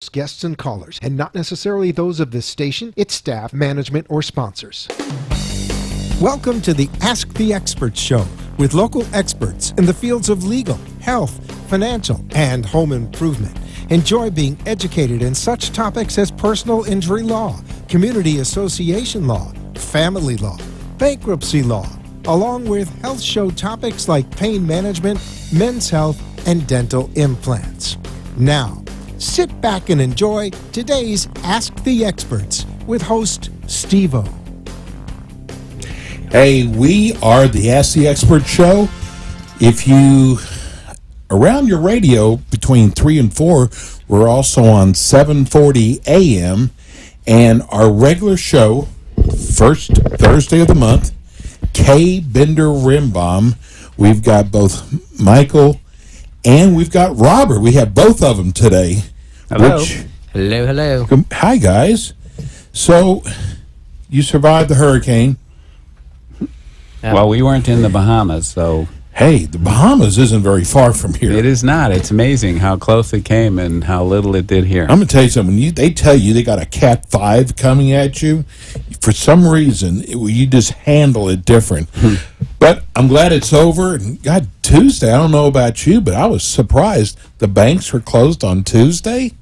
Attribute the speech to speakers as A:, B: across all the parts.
A: hosts, guests, and callers, and not necessarily those of this station, its staff, management, or sponsors.
B: Welcome to the Ask the Experts show with local experts in the fields of legal, health, financial, and home improvement. Enjoy being educated in such topics as personal injury law, community association law, family law, bankruptcy law, along with health show topics like pain management, men's health, and dental implants. Now, sit back and enjoy today's Ask the Experts with host Steve-O.
C: Hey, we are the Ask the Expert show. If you, around your radio between 3 and 4, we're also on 740 a.m. And our regular show, first Thursday of the month, Kay Bender-Rimbaum. We've got both Michael and we've got Robert. We have both of them today.
D: Hello. Hello.
C: Hi, guys. So, you survived the hurricane.
D: Well, we weren't in the Bahamas, so...
C: Hey, the Bahamas isn't very far from here.
D: It is not. It's amazing how close it came and how little it did here.
C: I'm going to tell you something. They tell you they got a Cat 5 coming at you. For some reason, you just handle it different. But I'm glad it's over. And God, Tuesday, I don't know about you, but I was surprised. The banks were closed on Tuesday.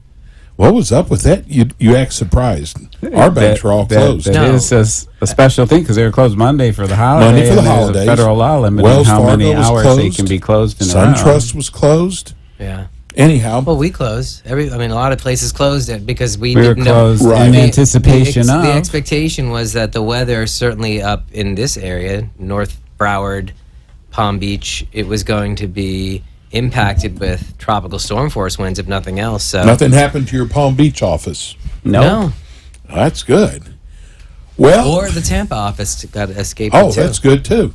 C: What was up with that? You act surprised. Our banks were all closed.
D: That is a special thing because they were closed Monday for the holiday.
C: Monday for the
D: and there's
C: holidays.
D: A federal law limiting
C: Wells
D: how
C: Fargo
D: many
C: was
D: hours
C: closed.
D: they can be closed in a row.
C: SunTrust was closed.
E: Yeah.
C: Anyhow.
E: Well, we closed. A lot of places closed it because we
D: were
E: didn't know.
D: closed in anticipation of.
E: The expectation was that the weather, certainly up in this area, North Broward, Palm Beach, it was going to be impacted with tropical storm force winds, if nothing else. So
C: nothing happened to your Palm Beach office?
E: No.
C: That's good. Well,
E: or the Tampa office got escaped.
C: Oh,
E: too.
C: that's good too.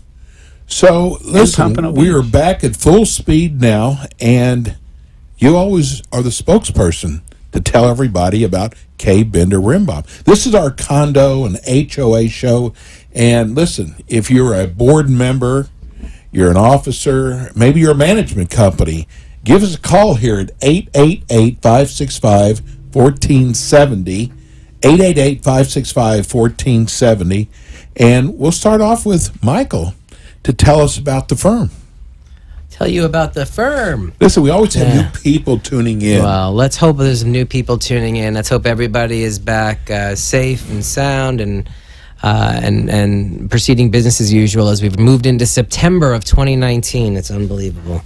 C: So listen, we are back at full speed now, and you always are the spokesperson to tell everybody about Kay Bender-Rimbaum. This is our condo and HOA show, and listen, if you're a board member, you're an officer, maybe you're a management company, give us a call here at 888-565-1470, 888-565-1470, and we'll start off with Michael to tell us about the firm.
E: Tell you about the firm.
C: Listen, we always have new people tuning in.
E: Well, let's hope there's some new people tuning in. Let's hope everybody is back safe and sound and proceeding business as usual as we've moved into September of 2019. It's unbelievable.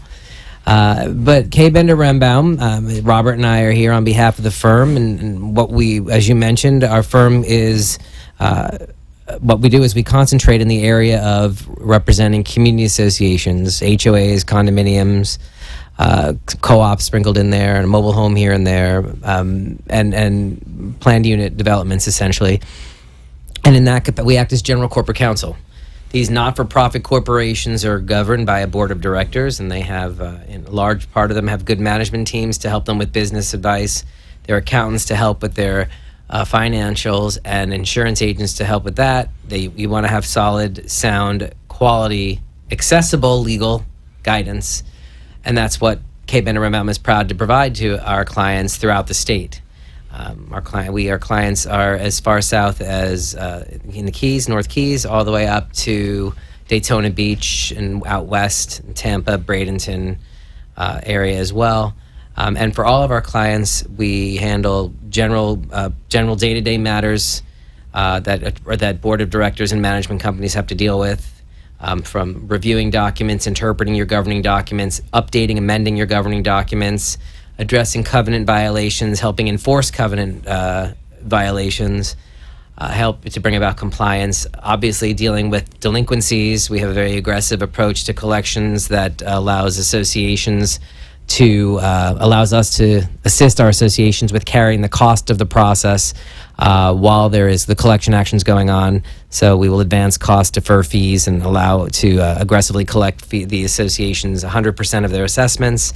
E: But Kay Bender-Rimbaum, Robert and I are here on behalf of the firm, and what we, as you mentioned, our firm is, what we do is we concentrate in the area of representing community associations, HOAs, condominiums, co-ops sprinkled in there, and a mobile home here and there, and planned unit developments, essentially. And in that, we act as general corporate counsel. These not-for-profit corporations are governed by a board of directors, and they have, in a large part of them, have good management teams to help them with business advice. There are accountants to help with their financials, and insurance agents to help with that. We want to have solid, sound, quality, accessible legal guidance, and that's what Kay Bender-Rimbaum is proud to provide to our clients throughout the state. Our clients are as far south as in the Keys, North Keys, all the way up to Daytona Beach and out west, Tampa, Bradenton area as well. And for all of our clients, we handle general day-to-day matters that board of directors and management companies have to deal with, from reviewing documents, interpreting your governing documents, updating, amending your governing documents, addressing covenant violations, helping enforce covenant violations, help to bring about compliance. Obviously, dealing with delinquencies, we have a very aggressive approach to collections that allows us to assist our associations with carrying the cost of the process while there is the collection actions going on. So we will advance cost, defer fees, and allow to aggressively collect the associations 100% of their assessments.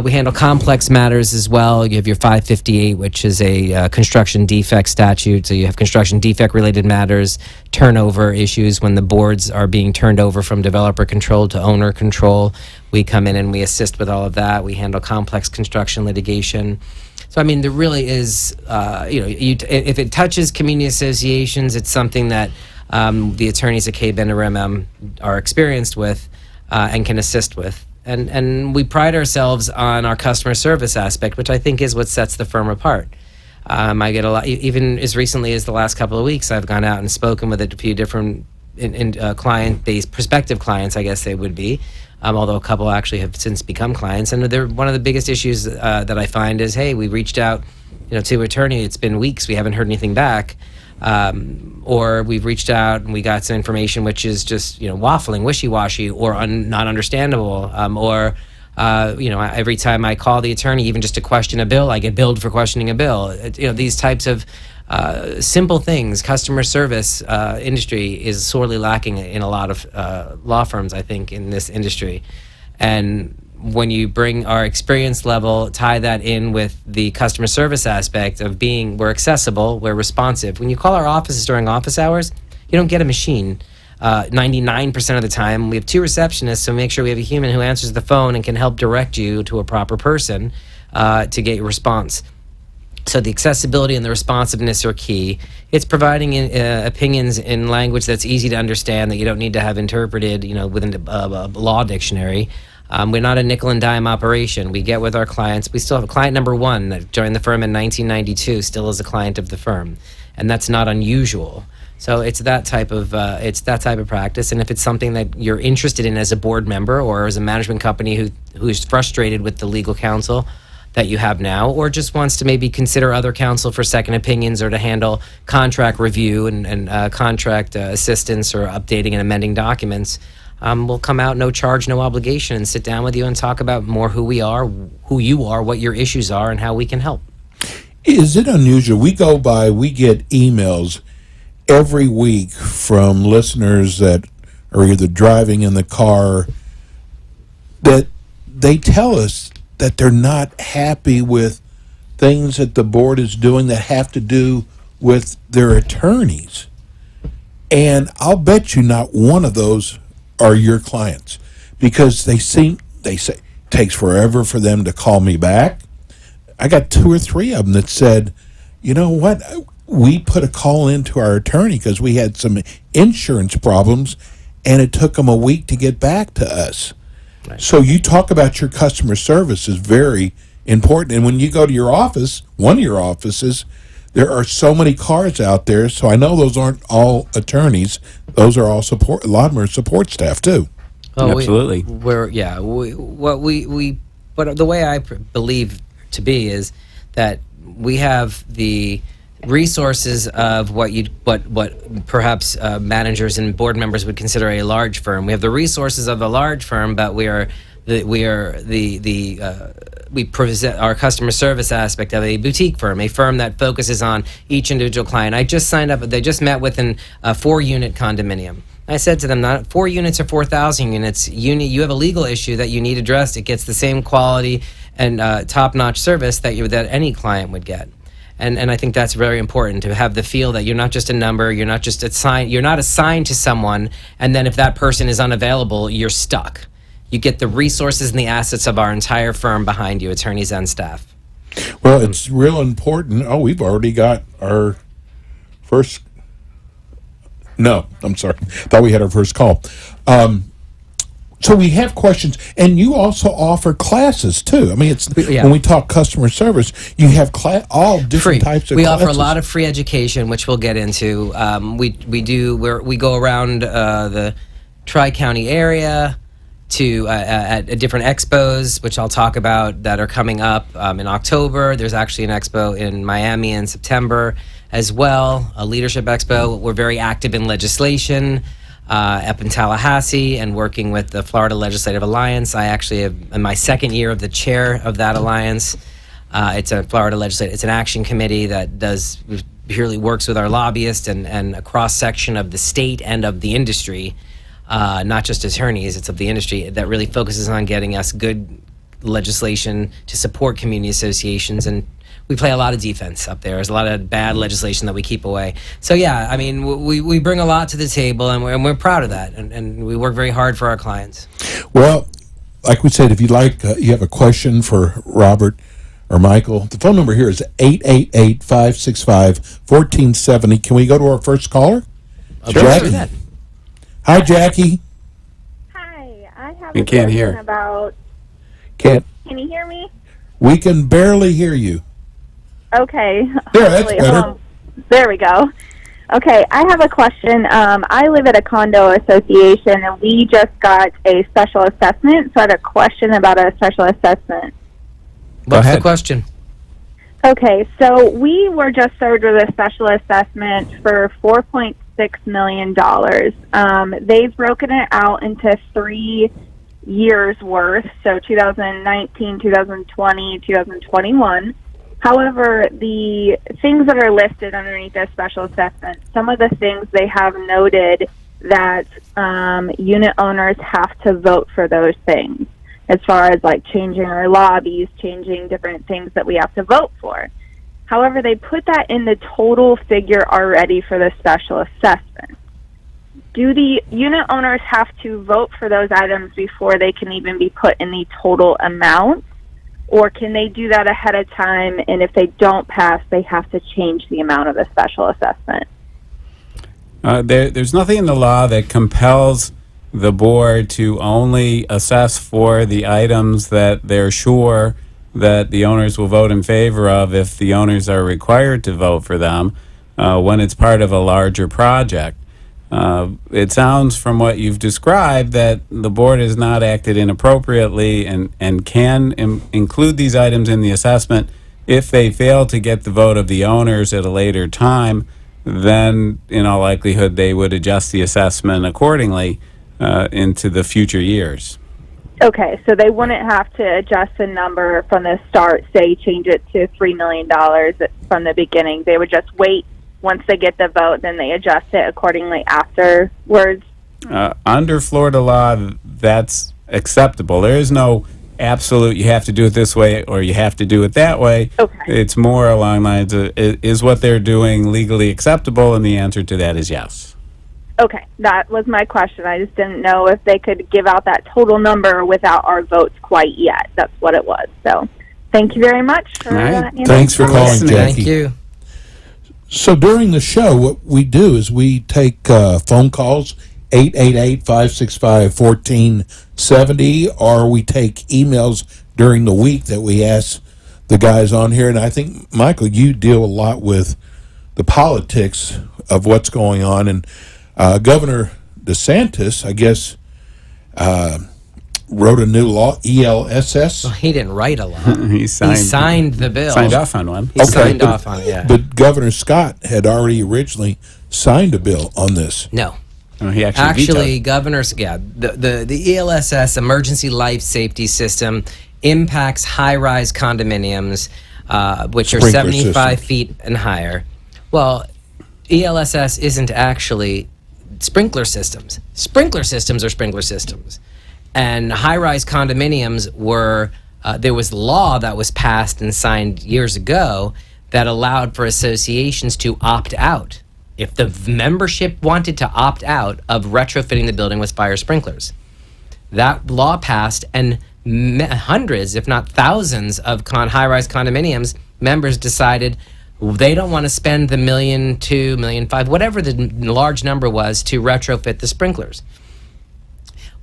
E: We handle complex matters as well. You have your 558, which is a construction defect statute. So you have construction defect related matters, turnover issues when the boards are being turned over from developer control to owner control. We come in and we assist with all of that. We handle complex construction litigation. So I mean, there really is, if it touches community associations, it's something that the attorneys at K. Bender MM are experienced with and can assist with. And we pride ourselves on our customer service aspect, which I think is what sets the firm apart. I get a lot, even as recently as the last couple of weeks, I've gone out and spoken with a few different client-based, prospective clients, I guess they would be, although a couple actually have since become clients. And one of the biggest issues that I find is, hey, we reached out, to an attorney. It's been weeks. We haven't heard anything back. Or we've reached out and we got some information which is just waffling, wishy-washy, or not understandable. Every time I call the attorney, even just to question a bill, I get billed for questioning a bill. These types of simple things. Customer service industry is sorely lacking in a lot of law firms, I think, in this industry. And when you bring our experience level, tie that in with the customer service aspect of we're accessible, we're responsive. When you call our offices during office hours, you don't get a machine. 99% of the time, we have 2 receptionists, so make sure we have a human who answers the phone and can help direct you to a proper person to get your response. So the accessibility and the responsiveness are key. It's providing opinions in language that's easy to understand, that you don't need to have interpreted, within a law dictionary. We're not a nickel and dime operation. We get with our clients. We still have client number 1 that joined the firm in 1992, still is a client of the firm, and that's not unusual. So it's that type of practice. And if it's something that you're interested in as a board member or as a management company who's frustrated with the legal counsel that you have now, or just wants to maybe consider other counsel for second opinions or to handle contract review and contract assistance or updating and amending documents, we'll come out, no charge, no obligation, and sit down with you and talk about more who we are, who you are, what your issues are, and how we can help.
C: Is it unusual? We get emails every week from listeners that are either driving in the car that they tell us that they're not happy with things that the board is doing that have to do with their attorneys. And I'll bet you not one of those are your clients, because they say it takes forever for them to call me back. I got 2 or 3 of them that said, you know what, we put a call into our attorney because we had some insurance problems and it took them a week to get back to us. Right. So you talk about your customer service is very important. And when you go to your office, one of your offices, there are so many cars out there. So I know those aren't all attorneys. Those are all support. A lot of them are support staff too.
D: Oh, absolutely.
E: But the way I believe to be is that we have the resources of what perhaps managers and board members would consider a large firm. We have the resources of a large firm, but we present our customer service aspect of a boutique firm, a firm that focuses on each individual client. I just signed up. They just met with a 4-unit condominium. I said to them, not 4 units or 4,000 units. You have a legal issue that you need addressed. It gets the same quality and top-notch service that any client would get. And I think that's very important, to have the feel that you're not just a number, you're not assigned to someone, and then if that person is unavailable, you're stuck. You get the resources and the assets of our entire firm behind you, attorneys and staff.
C: Well, it's real important. Oh, we've already got our first... No, I'm sorry. Thought we had our first call. So we have questions, and you also offer classes too. I mean, when we talk customer service, you have all different types of classes.
E: We offer a lot of free education, which we'll get into. We go around the Tri-County area to at different expos, which I'll talk about, that are coming up in October. There's actually an expo in Miami in September as well, a leadership expo. We're very active in legislation. Up in Tallahassee, and working with the Florida Legislative Alliance. I actually am in my 2nd year of the chair of that alliance. It's a Florida legislative. It's an action committee that purely works with our lobbyists and a cross section of the state and of the industry, not just attorneys. It's of the industry that really focuses on getting us good legislation to support community associations, and we play a lot of defense up there. There's a lot of bad legislation that we keep away. So yeah, I mean, we bring a lot to the table, and we're proud of that, and we work very hard for our clients.
C: Well, like we said, if you have a question for Robert or Michael. The phone number here is 888-565-1470. Can we go to our first caller? Jackie. Hi, Jackie.
F: Hi, I have
D: We
F: a
D: can't
F: question
D: hear.
F: about.
C: Can't.
F: Can you hear me?
C: We can barely hear you.
F: Okay.
C: There, that's
F: Hopefully-
C: better.
F: There we go. Okay, I have a question. I live at a condo association, and we just got a special assessment. So I had a question about a special assessment.
E: What's the
D: ahead.
E: question?
F: Okay, so we were just served with a special assessment for $4.6 million. They've broken it out into 3 years worth, so 2019, 2020, 2021. However, the things that are listed underneath this special assessment, some of the things they have noted that unit owners have to vote for those things, as far as like changing our lobbies, changing different things that we have to vote for. However, they put that in the total figure already for the special assessment. Do the unit owners have to vote for those items before they can even be put in the total amount? Or can they do that ahead of time, and if they don't pass, they have to change the amount of the special assessment?
D: There's nothing in the law that compels the board to only assess for the items that they're sure that the owners will vote in favor of if the owners are required to vote for them when it's part of a larger project. It sounds from what you've described that the board has not acted inappropriately and can include these items in the assessment. If they fail to get the vote of the owners at a later time, then in all likelihood they would adjust the assessment accordingly into the future years.
F: Okay, so they wouldn't have to adjust the number from the start, say change it to $3 million from the beginning. They would just wait. Once they get the vote, then they adjust it accordingly afterwards.
D: Under Florida law, that's acceptable. There is no absolute, you have to do it this way or you have to do it that way.
F: Okay.
D: It's more along the lines of, is what they're doing legally acceptable? And the answer to that is yes.
F: Okay, that was my question. I just didn't know if they could give out that total number without our votes quite yet. That's what it was. So thank you very much for
D: All right.
F: answering
C: Thanks for
F: my
C: calling,
F: question.
C: Jackie.
E: Thank you.
C: So during the show, what we do is we take phone calls, 888-565-1470, or we take emails during the week that we ask the guys on here. And I think, Michael, you deal a lot with the politics of what's going on. And Governor DeSantis, I guess, wrote a new law, ELSS.
E: Well, he didn't write a law.
D: He
E: signed the bill.
D: Signed off on one.
E: He signed off on it, yeah.
C: But Governor Scott had already originally signed a bill on this.
E: No.
D: Oh, he
E: Actually,
D: vetoed.
E: governors, the ELSS, Emergency Life Safety System, impacts high-rise condominiums, which are
C: Sprinkler
E: 75
C: system.
E: feet and higher. Well, ELSS isn't actually sprinkler systems. Sprinkler systems are sprinkler systems. And high-rise condominiums were, there was law that was passed and signed years ago that allowed for associations to opt out if the membership wanted to opt out of retrofitting the building with fire sprinklers. That law passed, and hundreds, if not thousands, of high-rise condominiums members decided they don't want to spend the $1 million, $2 million, $5 million, whatever the large number was, to retrofit the sprinklers.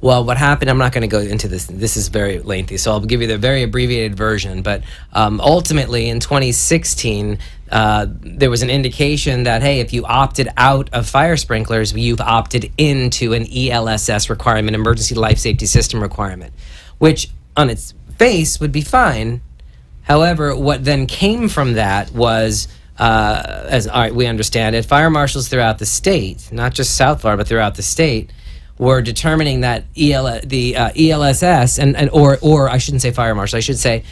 E: Well, what happened, I'm not going to go into this. This is very lengthy, so I'll give you the very abbreviated version. But ultimately, in 2016, there was an indication that, hey, if you opted out of fire sprinklers, you've opted into an ELSS requirement, Emergency Life Safety System requirement, which on its face would be fine. However, what then came from that was, all right, we understand it, fire marshals throughout the state, not just South Florida, but throughout the state, were determining that ELSS or I shouldn't say fire marshal, I should say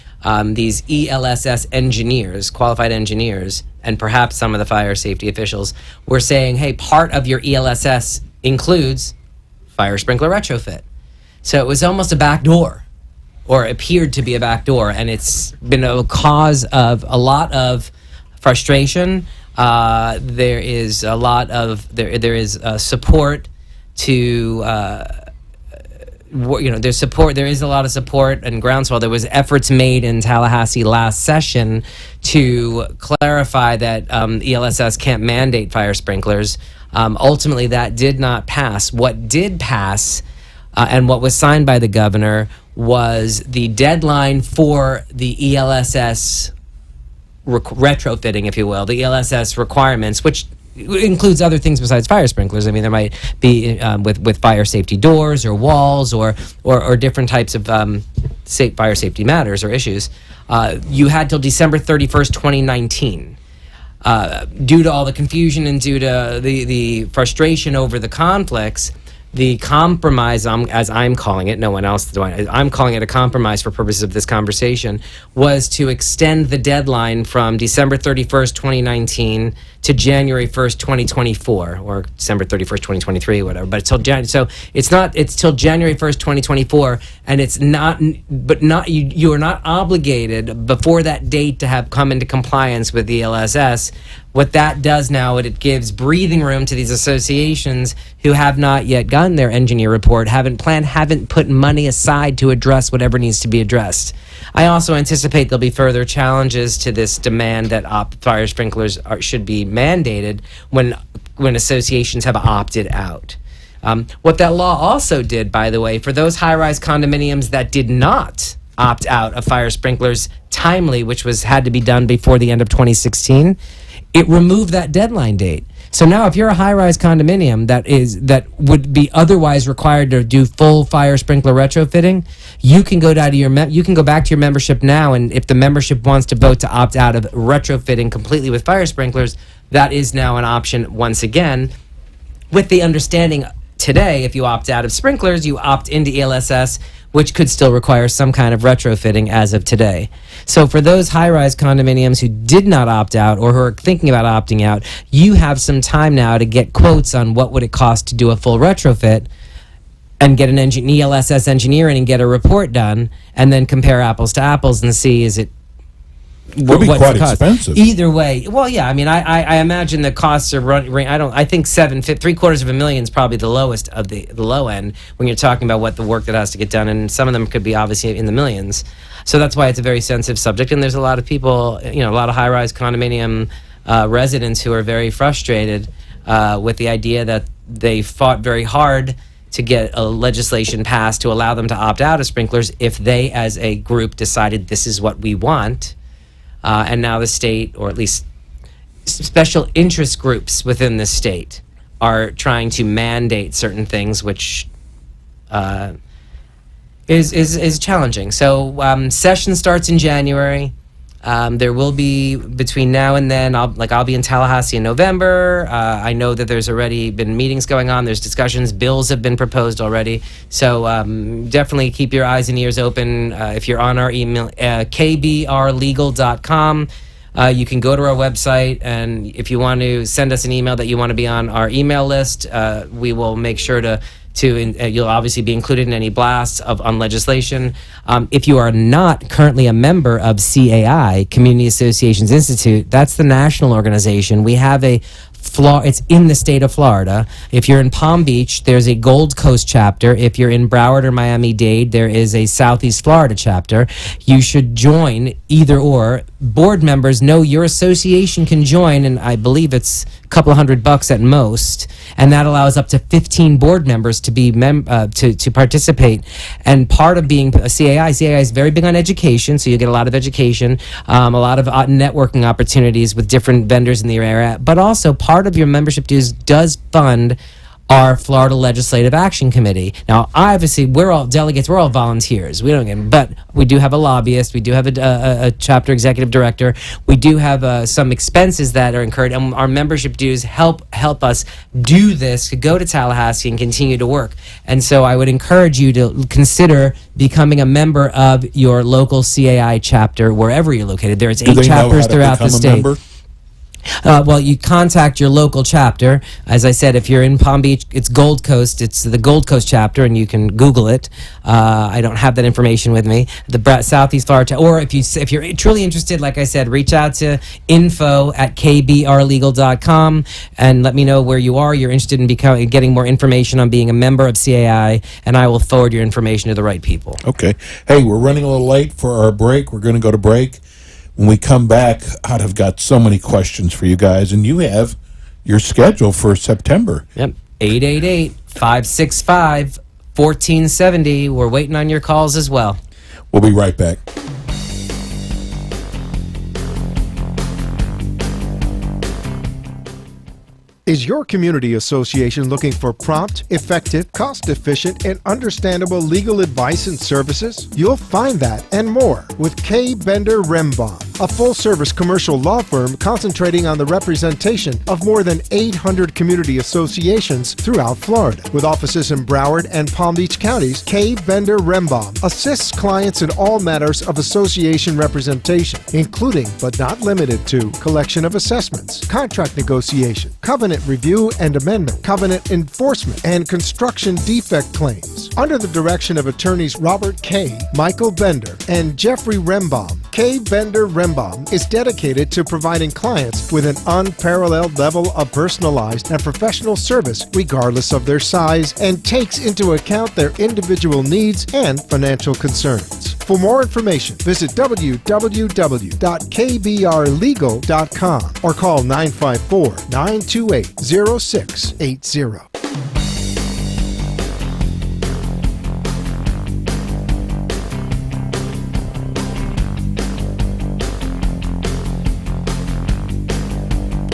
E: these ELSS engineers, qualified engineers, and perhaps some of the fire safety officials were saying, hey, part of your ELSS includes fire sprinkler retrofit. So it was almost a back door, or appeared to be a back door, and it's been a cause of a lot of frustration. There is a lot of there is support to there's support. There is a lot of support and groundswell. There was efforts made in Tallahassee last session to clarify that ELSS can't mandate fire sprinklers. Ultimately, that did not pass. What did pass, and what was signed by the governor, was the deadline for the ELSS retrofitting, if you will, the ELSS requirements, which includes other things besides fire sprinklers. I mean, there might be with fire safety doors or walls or different types of fire safety matters or issues. You had till December 31st, 2019. Due to all the confusion and due to the frustration over the conflicts, the compromise, as I'm calling it, no one else, I'm calling it a compromise for purposes of this conversation, was to extend the deadline from December 31st, 2019 to January 1st, 2024, or December 31st, 2023, whatever. But it's till January 1st, 2024, and it's not, but not, you are not obligated before that date to have come into compliance with the ELSS. What that does now, it gives breathing room to these associations who have not yet gotten their engineer report, haven't put money aside to address whatever needs to be addressed. I also anticipate there'll be further challenges to this demand that fire sprinklers should be mandated when associations have opted out. What that law also did, by the way, for those high-rise condominiums that did not opt out of fire sprinklers timely, which had to be done before the end of 2016, it removed that deadline date. So now if you're a high-rise condominium that would be otherwise required to do full fire sprinkler retrofitting, you can go down to you can go back to your membership now, and if the membership wants to vote to opt out of retrofitting completely with fire sprinklers, that is now an option once again, with the understanding today, if you opt out of sprinklers, you opt into ELSS, which could still require some kind of retrofitting as of today. So for those high-rise condominiums who did not opt out or who are thinking about opting out, you have some time now to get quotes on what would it cost to do a full retrofit and get an ELSS engineer in and get a report done, and then compare apples to apples and see is it
C: Could be quite expensive.
E: Either way, well, yeah. I mean, I imagine the costs are running. I think $750,000 is probably the lowest of the low end when you're talking about what the work that has to get done, and some of them could be obviously in the millions. So that's why it's a very sensitive subject, and there's a lot of people, a lot of high-rise condominium residents who are very frustrated with the idea that they fought very hard to get a legislation passed to allow them to opt out of sprinklers if they, as a group, decided this is what we want. And now the state, or at least special interest groups within the state, are trying to mandate certain things, which is challenging. So session starts in January. There will be, between now and then, I'll be in Tallahassee in November. I know that there's already been meetings going on. There's discussions. Bills have been proposed already. So definitely keep your eyes and ears open. If you're on our email, kbrlegal.com, you can go to our website, and if you want to send us an email that you want to be on our email list, we will make sure to you'll obviously be included in any blasts on legislation. If you are not currently a member of CAI, Community Associations Institute, that's the national organization. We have it's in the state of Florida. If you're in Palm Beach, there's a Gold Coast chapter. If you're in Broward or Miami-Dade, there is a Southeast Florida chapter. You should join either or. Board members know your association can join, and I believe it's a couple of $100 at most, and that allows up to 15 board members to be to participate. And part of being a CAI is very big on education, so you get a lot of education, a lot of networking opportunities with different vendors in the area, but also part of your membership dues does fund our Florida Legislative Action Committee. Now, obviously, we're all delegates, we're all volunteers. We don't get, but we do have a lobbyist, we do have a chapter executive director, we do have some expenses that are incurred, and our membership dues help us do this, to go to Tallahassee and continue to work. And so I would encourage you to consider becoming a member of your local CAI chapter, wherever you're located. There's 8 chapters throughout the state. Well, you contact your local chapter. As I said, if you're in Palm Beach, it's Gold Coast. It's the Gold Coast chapter, and you can Google it. I don't have that information with me. The Southeast Florida, or if you're truly interested, like I said, reach out to info@kbrlegal.com and let me know where you are. You're interested in getting more information on being a member of CAI, and I will forward your information to the right people.
C: Okay. Hey, we're running a little late for our break. We're going to go to break. When we come back, I've got so many questions for you guys, and you have your schedule for September.
E: Yep. 888-565-1470. We're waiting on your calls as well.
C: We'll be right back.
A: Is your community association looking for prompt, effective, cost-efficient, and understandable legal advice and services? You'll find that and more with K. Bender Rembaum, a full-service commercial law firm concentrating on the representation of more than 800 community associations throughout Florida. With offices in Broward and Palm Beach counties, K. Bender Rembaum assists clients in all matters of association representation, including but not limited to collection of assessments, contract negotiation, covenant review and amendment, covenant enforcement, and construction defect claims. Under the direction of attorneys Robert K., Michael Bender, and Jeffrey Rembaum, K. Bender Rembaum is dedicated to providing clients with an unparalleled level of personalized and professional service regardless of their size and takes into account their individual needs and financial concerns. For more information, visit www.kbrlegal.com or call 954-928-0680.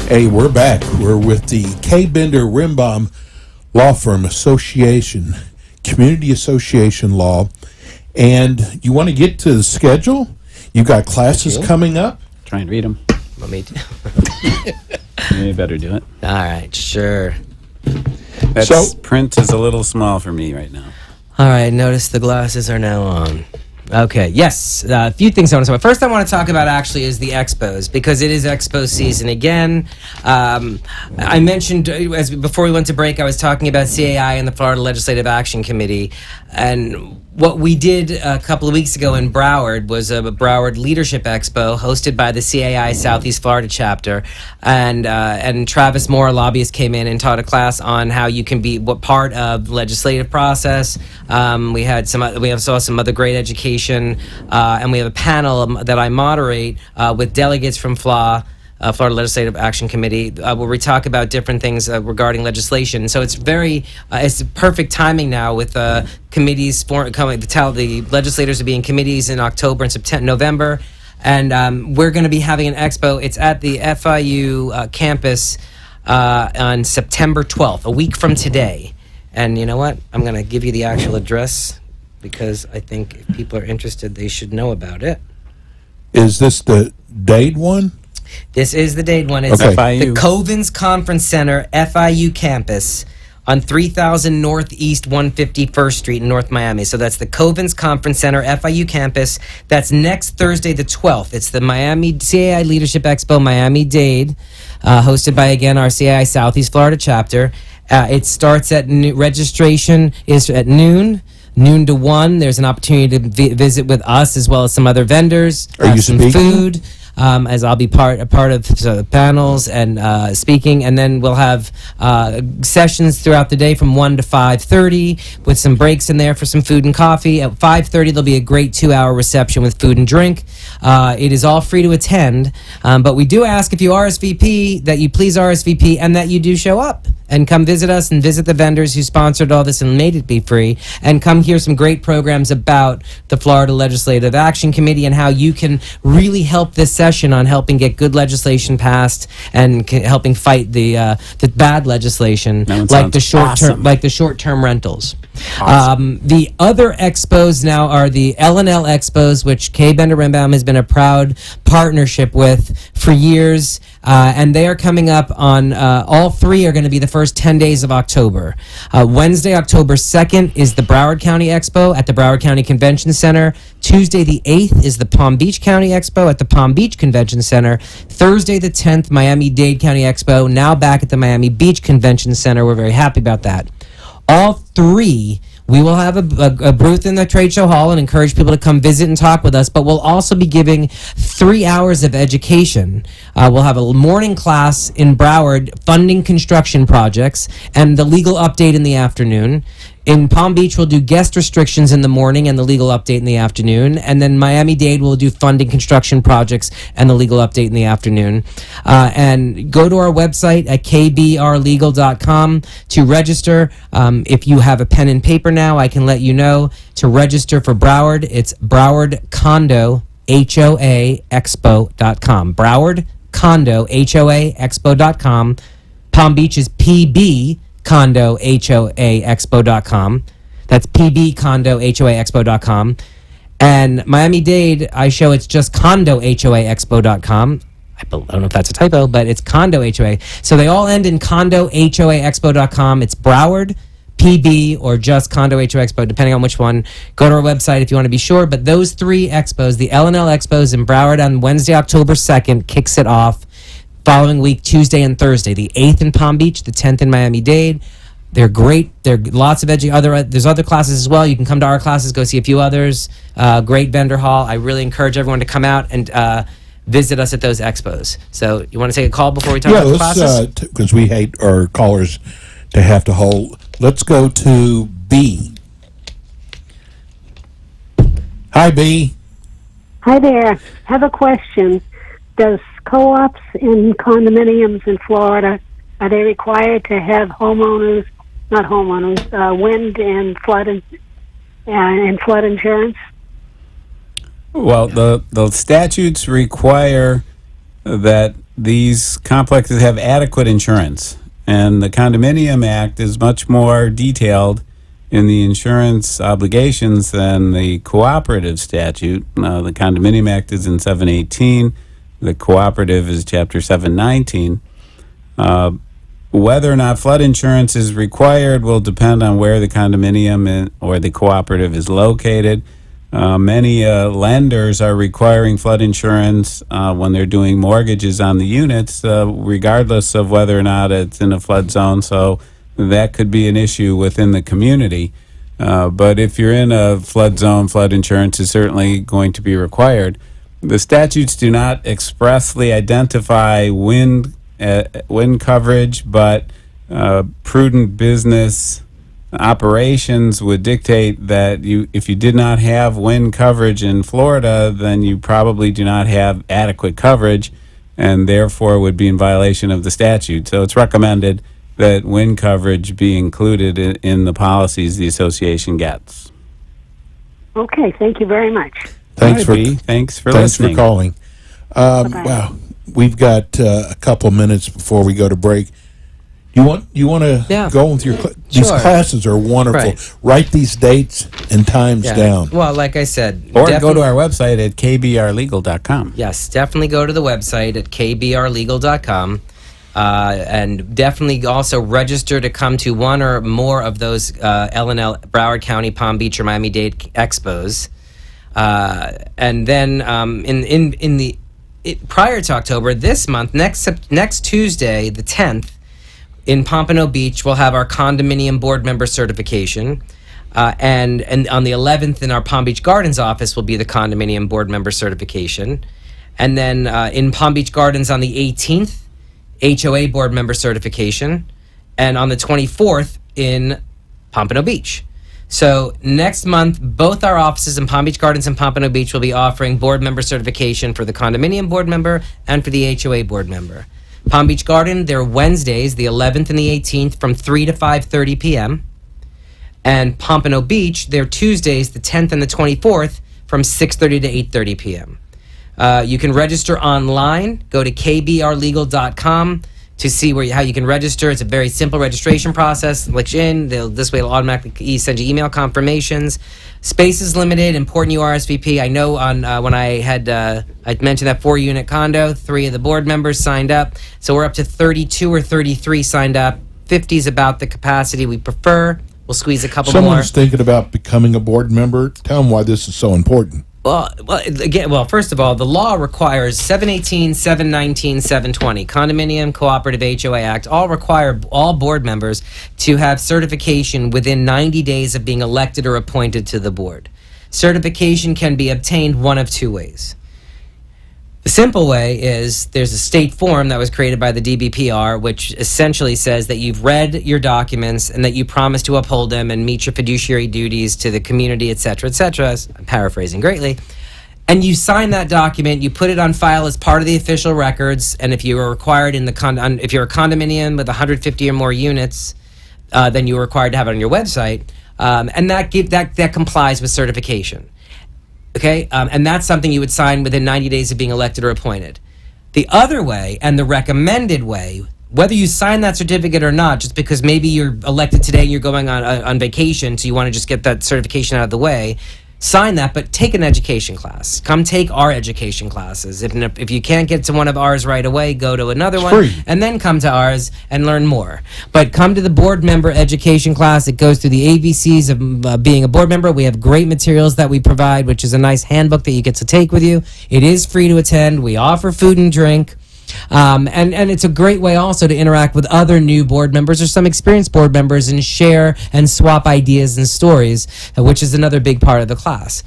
C: Hey, we're back. We're with the K. Bender Rembaum Law Firm Association, Community Association Law. And you want to get to the schedule? You got classes coming up?
D: Try and read them.
E: Want me to?
D: You better do it.
E: All right, sure.
D: That
C: So-
D: print is a little small for me right now.
E: All right, notice the glasses are now on. Okay, yes, a few things I want to talk about. First I want to talk about actually is the expos, because it is expo season again. I mentioned, before we went to break, I was talking about CAI and the Florida Legislative Action Committee, and what we did a couple of weeks ago in Broward was a Broward Leadership Expo hosted by the CAI Southeast Florida chapter, and Travis Moore, a lobbyist, came in and taught a class on how you can be what part of the legislative process. We saw some other great education, and we have a panel that I moderate with delegates from FLA. Florida Legislative Action Committee, where we talk about different things regarding legislation. So it's it's perfect timing now with committees coming. The legislators will be in committees in October and September, November, and we're going to be having an expo. It's at the FIU campus on September 12th, a week from today. And you know what? I'm going to give you the actual address because I think if people are interested, they should know about it.
C: Is this the Dade one?
E: This is the Dade one. It's
C: Okay.
E: the Covens Conference Center, FIU campus on 3000 Northeast 151st Street in North Miami. So that's the Covens Conference Center, FIU campus. That's next Thursday, the 12th. It's the Miami CAI Leadership Expo Miami-Dade, hosted by, again, our CAI Southeast Florida chapter. It starts at registration is at noon to 1. There's an opportunity to visit with us as well as some other vendors.
C: Are you
E: some
C: speaking?
E: food. As I'll be a part of the panels and speaking, and then we'll have sessions throughout the day from 1 to 5:30 with some breaks in there for some food and coffee. At 5:30 there'll be a great 2-hour reception with food and drink. It is all free to attend, but we do ask if you RSVP that you please RSVP and that you do show up and come visit us and visit the vendors who sponsored all this and made it be free, and come hear some great programs about the Florida Legislative Action Committee and how you can really help this session on helping get good legislation passed and helping fight the bad legislation,
D: That one
E: like
D: sounds
E: the
D: awesome.
E: short-term rentals. The other expos now are the L&L expos, which K. Bender Rembaum has been a proud partnership with for years. And they are coming up on, all three are going to be the first 10 days of October. Wednesday, October 2nd is the Broward County Expo at the Broward County Convention Center. Tuesday, the 8th is the Palm Beach County Expo at the Palm Beach Convention Center. Thursday, the 10th, Miami-Dade County Expo, now back at the Miami Beach Convention Center. We're very happy about that. All three, we will have a booth in the trade show hall and encourage people to come visit and talk with us, but we'll also be giving 3 hours of education. We'll have a morning class in Broward funding construction projects and the legal update in the afternoon. In Palm Beach, we'll do guest restrictions in the morning and the legal update in the afternoon. And then Miami-Dade will do funding construction projects and the legal update in the afternoon. And go to our website at kbrlegal.com to register. If you have a pen and paper now, I can let you know to register for Broward. It's Broward Condo HOA Expo.com. Broward Condo HOA Expo.com. Palm Beach is PB Condo HOA Expo.com. That's PB Condo HOA Expo.com. And Miami-Dade, I show it's just Condo HOA Expo.com. I don't know if that's a typo, but it's Condo HOA. So they all end in Condo HOA Expo.com. It's Broward, PB, or just Condo HOA Expo, depending on which one. Go to our website if you want to be sure. But those three expos, the L&L Expos in Broward on Wednesday, October 2nd, kicks it off. Following week, Tuesday and Thursday, the 8th in Palm Beach, the 10th in Miami-Dade. They're great. There are lots of there's other classes as well. You can come to our classes, go see a few others. Great vendor hall. I really encourage everyone to come out and visit us at those expos. So you want to take a call before we talk about the classes?
C: Because we hate our callers to have to hold. Let's go to B. Hi, B.
G: Hi there. Have a question. Does co-ops in condominiums in Florida, are they required to have wind and flood insurance?
D: Well, the statutes require that these complexes have adequate insurance, and the Condominium Act is much more detailed in the insurance obligations than the cooperative statute. The Condominium Act is in 718. The cooperative is Chapter 719. Whether or not flood insurance is required will depend on where the condominium or the cooperative is located. Many lenders are requiring flood insurance when they're doing mortgages on the units, regardless of whether or not it's in a flood zone. So that could be an issue within the community. But if you're in a flood zone, flood insurance is certainly going to be required. The statutes do not expressly identify wind coverage, but prudent business operations would dictate that if you did not have wind coverage in Florida, then you probably do not have adequate coverage, and therefore would be in violation of the statute. So it's recommended that wind coverage be included in the policies the association gets.
G: Okay, thank you very much.
C: Thanks for
D: listening.
C: calling. Wow, we've got a couple of minutes before we go to break. You want to go with your these classes are wonderful.
E: Right.
C: Write these dates and times down.
E: Well, like I said,
D: Or go to our website at kbrlegal.com.
E: Yes, definitely go to the website at kbrlegal.com. And definitely also register to come to one or more of those L&L Broward County, Palm Beach, or Miami-Dade expos. And then prior to October, this month, next Tuesday, the 10th, in Pompano Beach, we'll have our condominium board member certification. And on the 11th, in our Palm Beach Gardens office, will be the condominium board member certification. And then in Palm Beach Gardens on the 18th, HOA board member certification. And on the 24th, in Pompano Beach. So next month, both our offices in Palm Beach Gardens and Pompano Beach will be offering board member certification for the condominium board member and for the HOA board member. Palm Beach Garden, they're Wednesdays, the 11th and the 18th, from 3 to 5:30 p.m. And Pompano Beach, they're Tuesdays, the 10th and the 24th, from 6:30 to 8:30 p.m. You can register online. Go to kbrlegal.com to see how you can register. It's a very simple registration process. Click in. This way it'll automatically send you email confirmations. Space is limited. Important you RSVP. I know when I mentioned that 4-unit condo, 3 of the board members signed up. So we're up to 32 or 33 signed up. 50 is about the capacity we prefer. We'll squeeze a couple more.
C: Someone's thinking about becoming a board member. Tell them why this is so important.
E: Well, first of all, the law requires 718, 719, 720, Condominium Cooperative HOA Act, all require all board members to have certification within 90 days of being elected or appointed to the board. Certification can be obtained one of 2 ways. The simple way is there's a state form that was created by the DBPR, which essentially says that you've read your documents and that you promise to uphold them and meet your fiduciary duties to the community, et cetera, et cetera. I'm paraphrasing greatly. And you sign that document, you put it on file as part of the official records, and if you are required if you're a condominium with 150 or more units, then you're required to have it on your website, and that complies with certification. Okay, and that's something you would sign within 90 days of being elected or appointed. The other way, and the recommended way, whether you sign that certificate or not, just because maybe you're elected today and you're going on vacation, so you want to just get that certification out of the way, sign that, but take an education class. Come take our education classes. If you can't get to one of ours right away, go to another one,
C: free.
E: And then come to ours and learn more. But come to the board member education class. It goes through the ABCs of being a board member. We have great materials that we provide, which is a nice handbook that you get to take with you. It is free to attend. We offer food and drink. And it's a great way also to interact with other new board members or some experienced board members and share and swap ideas and stories, which is another big part of the class.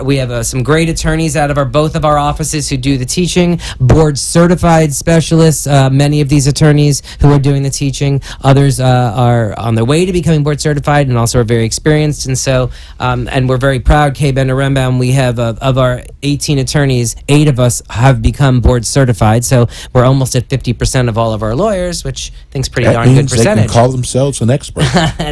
E: We have some great attorneys out of both of our offices who do the teaching, board certified specialists, many of these attorneys who are doing the teaching. Others are on their way to becoming board certified and also are very experienced. And so, and we're very proud, K. Bender Rembaum, we have of our 18 attorneys, 8 of us have become board certified. So we're almost at 50% of all of our lawyers, which I think is pretty darn good percentage.
C: They can call themselves an expert.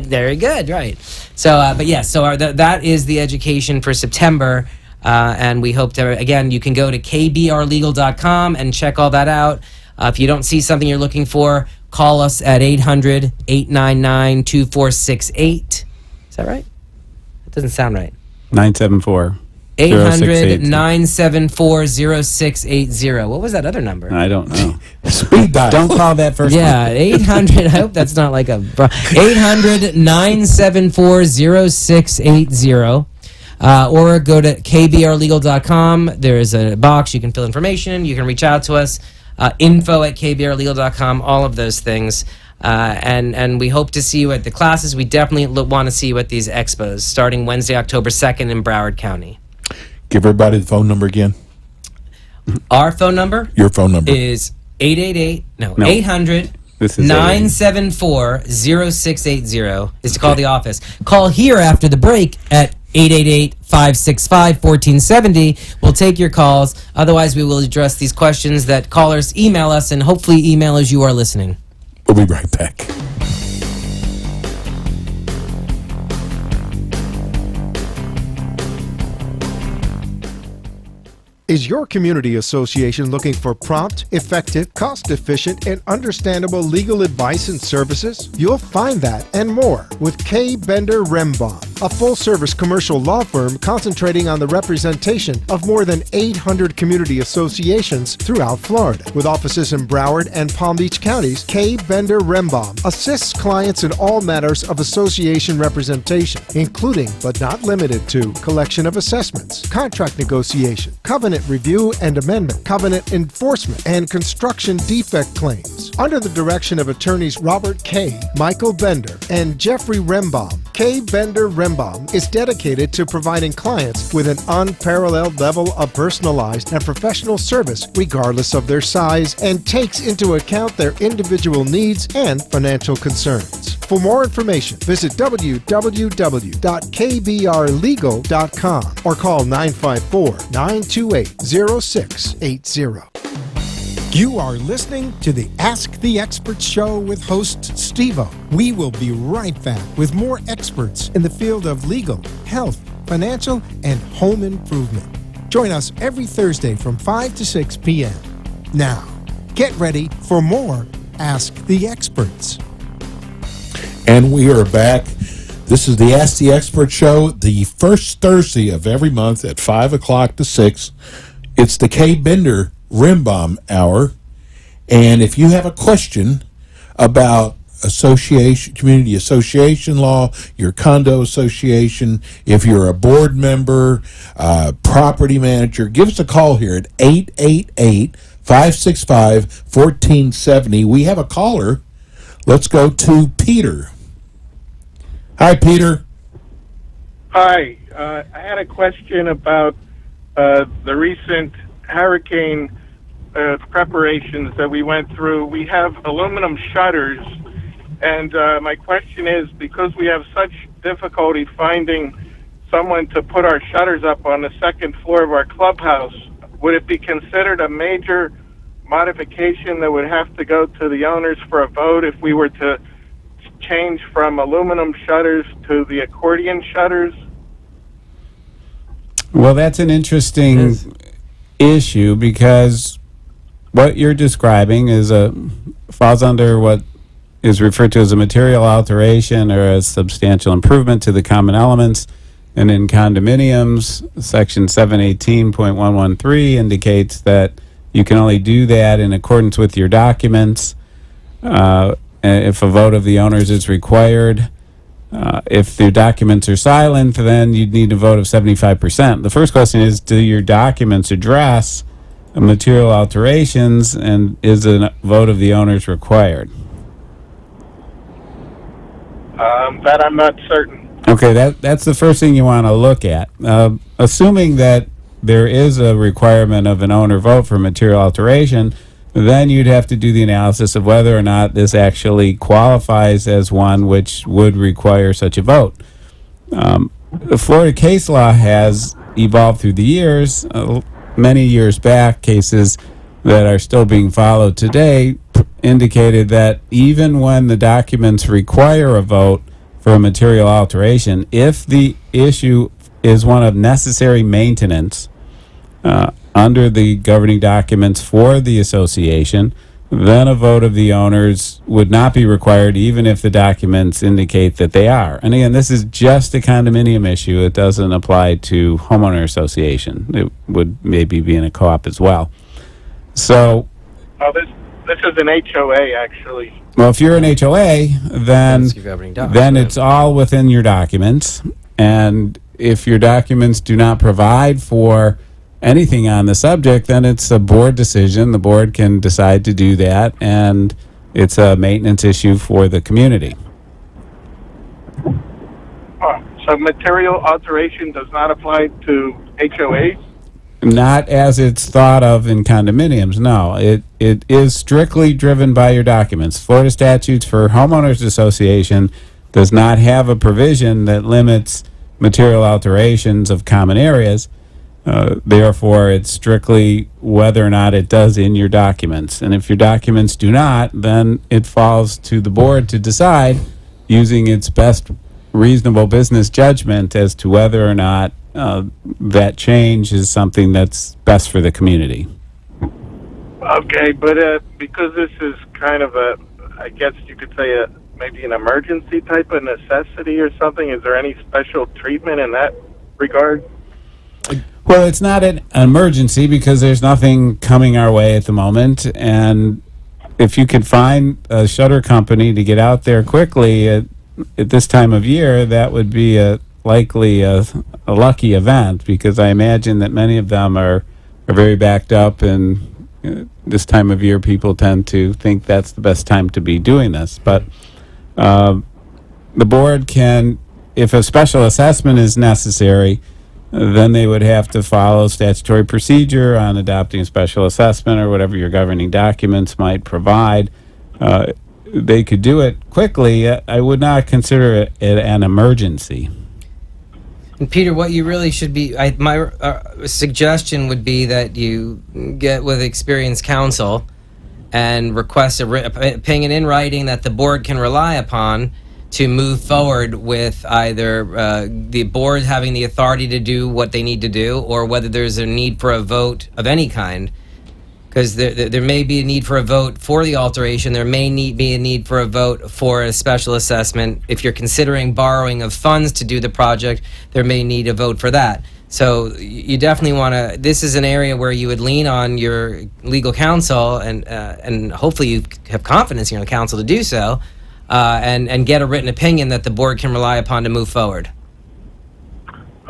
E: Very good, right. So, but yes, so that is the education for September. And we hope to, again, you can go to kbrlegal.com and check all that out. If you don't see something you're looking for, call us at 800-899-2468. Is that right? That doesn't sound right.
D: 974.
E: 800-974-0680. What was that other number?
D: I don't know.
C: Speed dial.
D: Don't call that first.
E: Yeah, 800. I hope that's not like a 800-974-0680. Or go to kbrlegal.com. There is a box. You can fill information. You can reach out to us. Info@kbrlegal.com. All of those things. And we hope to see you at the classes. We definitely want to see you at these expos starting Wednesday, October 2nd in Broward County.
C: Give everybody the phone number again.
E: Our phone number?
C: Your phone number.
E: Is 800-974-0680 is to call the office. Call here after the break at 888-565-1470. We'll take your calls. Otherwise, we will address these questions that callers email us, and hopefully email as you are listening.
C: We'll be right back.
A: Is your community association looking for prompt, effective, cost-efficient, and understandable legal advice and services? You'll find that and more with K. Bender Rembaum, a full-service commercial law firm concentrating on the representation of more than 800 community associations throughout Florida. With offices in Broward and Palm Beach counties, K. Bender Rembaum assists clients in all matters of association representation, including but not limited to collection of assessments, contract negotiation, covenant review and amendment, covenant enforcement, and construction defect claims. Under the direction of attorneys Robert K., Michael Bender, and Jeffrey Rembaum, K. Bender Rembaum is dedicated to providing clients with an unparalleled level of personalized and professional service regardless of their size and takes into account their individual needs and financial concerns. For more information, visit www.kbrlegal.com or call 954-928-0680.
B: You are listening to the Ask the Expert Show with host Steve-O. We will be right back with more experts in the field of legal, health, financial, and home improvement. Join us every Thursday from 5 to 6 p.m. Now, get ready for more Ask the Experts.
C: And we are back. This is the Ask the Expert show, the first Thursday of every month at 5 o'clock to 6. It's the Kay Bender Rimbaum Hour. And if you have a question about community association law, your condo association, if you're a board member, property manager, give us a call here at 888-565-1470. We have a caller. Let's go to Peter. Hi, Peter.
H: Hi. I had a question about the recent hurricane preparations that we went through. We have aluminum shutters, and my question is, because we have such difficulty finding someone to put our shutters up on the second floor of our clubhouse, would it be considered a major modification that would have to go to the owners for a vote if we were to change from aluminum shutters to the accordion shutters?
D: Well, that's an interesting issue, because what you're describing falls under what is referred to as a material alteration or a substantial improvement to the common elements. And in condominiums, Section 718.113 indicates that you can only do that in accordance with your documents. If a vote of the owners is required, if the documents are silent, then you'd need a vote of 75%. The first question is, do your documents address material alterations, and is a vote of the owners required?
H: That I'm not certain.
D: Okay, that's the first thing you want to look at. Assuming that there is a requirement of an owner vote for material alteration, then you'd have to do the analysis of whether or not this actually qualifies as one which would require such a vote. The Florida case law has evolved through the years. Many years back, cases that are still being followed today indicated that even when the documents require a vote for a material alteration, if the issue is one of necessary maintenance under the governing documents for the association, then a vote of the owners would not be required, even if the documents indicate that they are. And again, this is just a condominium issue. It doesn't apply to homeowner association. It would maybe be in a co-op as well. So,
H: this is an HOA, actually.
D: well, if you're an HOA, then
E: That's your governing document.
D: then it's all within your documents. And if your documents do not provide for anything on the subject, then it's a board decision. The board can decide to do that, and it's a maintenance issue for the community.
H: So material alteration does not apply to HOAs?
D: Not as it's thought of in condominiums, no. It is strictly driven by your documents. Florida statutes for homeowners association does not have a provision that limits material alterations of common areas. Therefore, it's strictly whether or not it does in your documents. And if your documents do not, then it falls to the board to decide, using its best reasonable business judgment, as to whether or not that change is something that's best for the community.
H: Okay, but because this is kind of I guess you could say maybe an emergency type of necessity or something, is there any special treatment in that regard?
D: Well, it's not an emergency because there's nothing coming our way at the moment. And if you could find a shutter company to get out there quickly at this time of year, that would be likely a lucky event, because I imagine that many of them are very backed up, and this time of year people tend to think that's the best time to be doing this. But the board can, if a special assessment is necessary, then they would have to follow statutory procedure on adopting a special assessment or whatever your governing documents might provide. They could do it quickly. I would not consider it an emergency.
E: And Peter, what you really should be, my suggestion would be that you get with experienced counsel and request a opinion in writing that the board can rely upon to move forward with either the board having the authority to do what they need to do, or whether there's a need for a vote of any kind. because there may be a need for a vote for the alteration. There may be a need for a vote for a special assessment. If you're considering borrowing of funds to do the project, there may need a vote for that. So you definitely want to. This is an area where you would lean on your legal counsel, and hopefully you have confidence in your counsel to do so, and get a written opinion that the board can rely upon to move forward.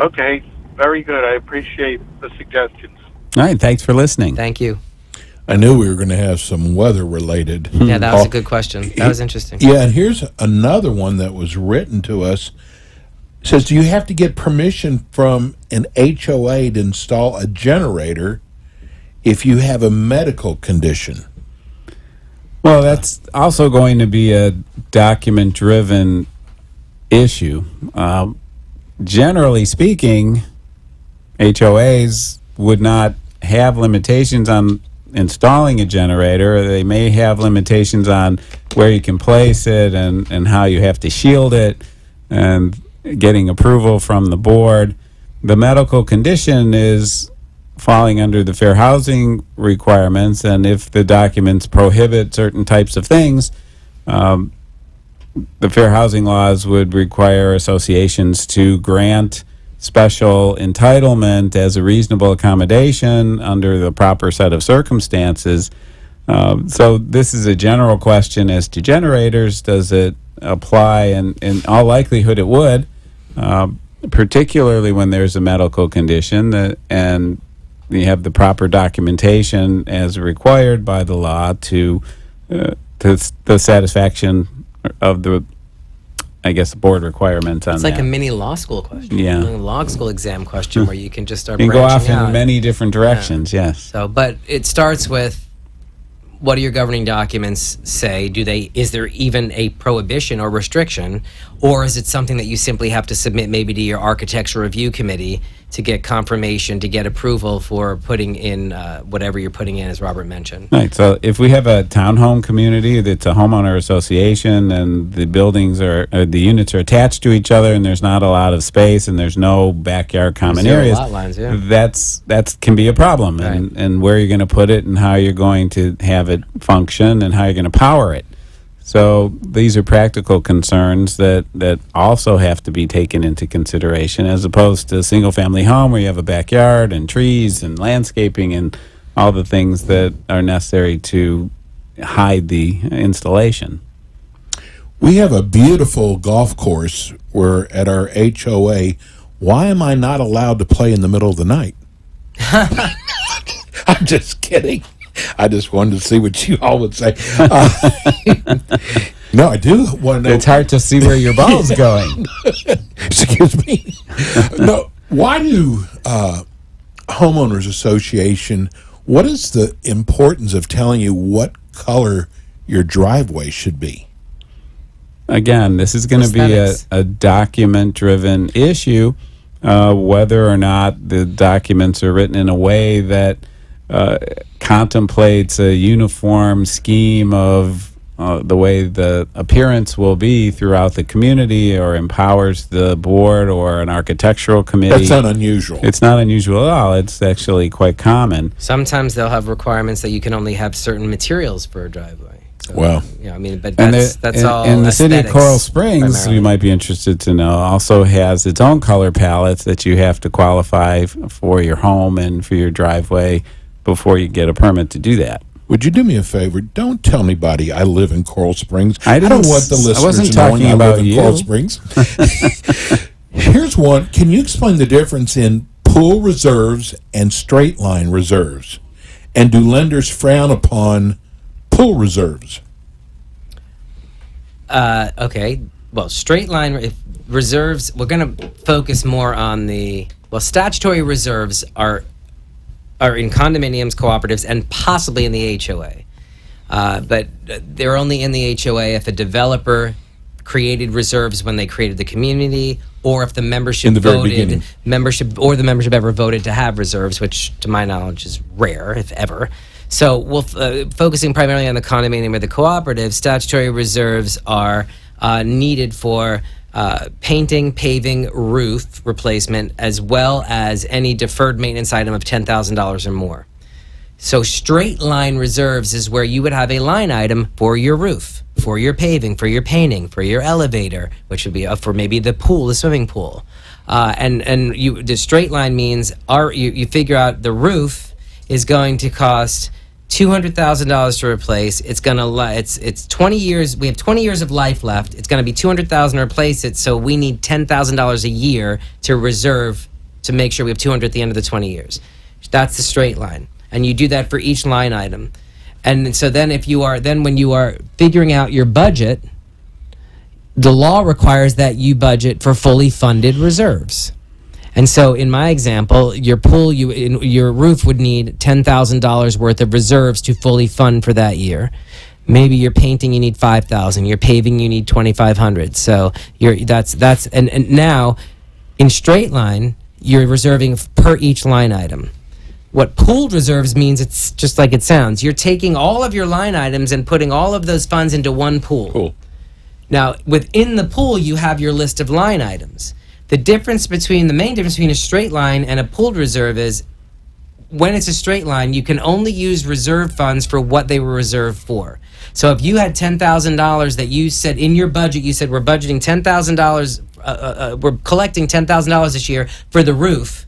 H: Okay, very good. I appreciate the suggestions.
D: All right, thanks for listening.
E: Thank you.
C: I knew we were going to have some weather related.
E: Yeah, that was a good question. That was interesting.
C: Yeah, and here's another one that was written to us. It says, do you have to get permission from an HOA to install a generator if you have a medical condition?
D: Well, that's also going to be a document-driven issue. Generally speaking, HOAs would not have limitations on installing a generator. They may have limitations on where you can place it and how you have to shield it and getting approval from the board. The medical condition is falling under the fair housing requirements, and if the documents prohibit certain types of things, the fair housing laws would require associations to grant special entitlement as a reasonable accommodation under the proper set of circumstances. So this is a general question as to generators. Does it apply? And in all likelihood it would, particularly when there's a medical condition and you have the proper documentation as required by the law to the satisfaction of the, I guess, the board requirements on
E: It's
D: that.
E: like a mini law school question.
D: Yeah.
E: A law school exam question where you can just start
D: You can go off
E: branching out.
D: in many different directions, yes.
E: So, but it starts with, what do your governing documents say? Is there even a prohibition or restriction, or is it something that you simply have to submit maybe to your architecture review committee to get confirmation, to get approval for putting in whatever you're putting in, as Robert mentioned?
D: Right, so if we have a townhome community that's a homeowner association and the buildings the units are attached to each other and there's not a lot of space and there's no backyard common
E: Zero
D: areas,
E: lot lines, yeah.
D: that can be a problem, and where you're going to put it and how you're going to have it function and how you're going to power it. So these are practical concerns that also have to be taken into consideration, as opposed to a single-family home where you have a backyard and trees and landscaping and all the things that are necessary to hide the installation.
C: We have a beautiful golf course. We're at our HOA. Why am I not allowed to play in the middle of the night? I'm just kidding. I just wanted to see what you all would say. No, I do want to know.
D: It's hard to see where your ball's going.
C: Excuse me. No, why do homeowners association, what is the importance of telling you what color your driveway should be?
D: Again, this is going to be
E: Aesthetics.
D: a document-driven issue, whether or not the documents are written in a way that contemplates a uniform scheme of the way the appearance will be throughout the community, or empowers the board or an architectural committee.
C: That's not unusual.
D: It's not unusual at all. It's actually quite common.
E: Sometimes they'll have requirements that you can only have certain materials for a driveway. So,
C: Well.
E: I mean, but
D: And
E: that's all.
D: And the city of
E: aesthetics,
D: Coral Springs,
E: primarily.
D: you might be interested to know, also has its own color palettes that you have to qualify for your home and for your driveway before you get a permit to do that.
C: Would you do me a favor? Don't tell anybody I live in Coral Springs.
D: I
C: don't
D: didn't
C: want the
D: s- I
C: listeners
D: wasn't
C: knowing
D: talking
C: I live
D: about
C: in
D: you.
C: Coral Springs. Here's one. Can you explain the difference in pool reserves and straight line reserves? And do lenders frown upon pool reserves?
E: Okay. Well, straight line reserves, we're going to focus more on statutory reserves are in condominiums, cooperatives, and possibly in the HOA. But they're only in the HOA if a developer created reserves when they created the community, or if the membership
C: In the very beginning.
E: the membership ever voted to have reserves, which to my knowledge is rare, if ever. So we'll focusing primarily on the condominium or the cooperative, statutory reserves are needed for painting, paving, roof replacement, as well as any deferred maintenance item of $10,000 or more. So straight line reserves is where you would have a line item for your roof, for your paving, for your painting, for your elevator, which would be for maybe the pool, the swimming pool. And you, the straight line means you figure out the roof is going to cost $200,000 to replace. It's 20 years. We have 20 years of life left. It's going to be $200,000 to replace it. So we need $10,000 a year to reserve to make sure we have 200 at the end of the 20 years. That's the straight line. And you do that for each line item. And so then when you are figuring out your budget, the law requires that you budget for fully funded reserves. And so in my example, your pool, your roof would need $10,000 worth of reserves to fully fund for that year. Maybe your painting, you need $5,000. Your paving, you need $2,500. So and now in straight line, you're reserving per each line item. What pooled reserves means, it's just like it sounds. You're taking all of your line items and putting all of those funds into one pool.
C: Cool.
E: Now, within the pool, you have your list of line items. The main difference between a straight line and a pooled reserve is when it's a straight line, you can only use reserve funds for what they were reserved for. So if you had $10,000 that you said in your budget, you said we're budgeting $10,000, we're collecting $10,000 this year for the roof,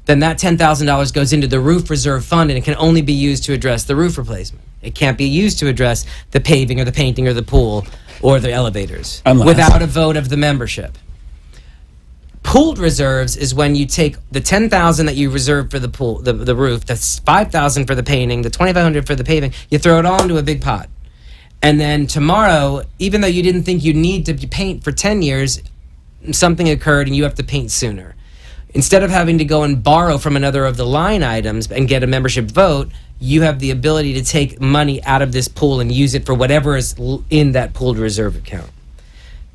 E: then that $10,000 goes into the roof reserve fund, and it can only be used to address the roof replacement. It can't be used to address the paving or the painting or the pool or the elevators without a vote of the membership. Pooled reserves is when you take the $10,000 that you reserved for the pool, the roof, that's $5,000 for the painting, the $2,500 for the paving, you throw it all into a big pot. And then tomorrow, even though you didn't think you need to paint for 10 years, something occurred and you have to paint sooner. Instead of having to go and borrow from another of the line items and get a membership vote, you have the ability to take money out of this pool and use it for whatever is in that pooled reserve account.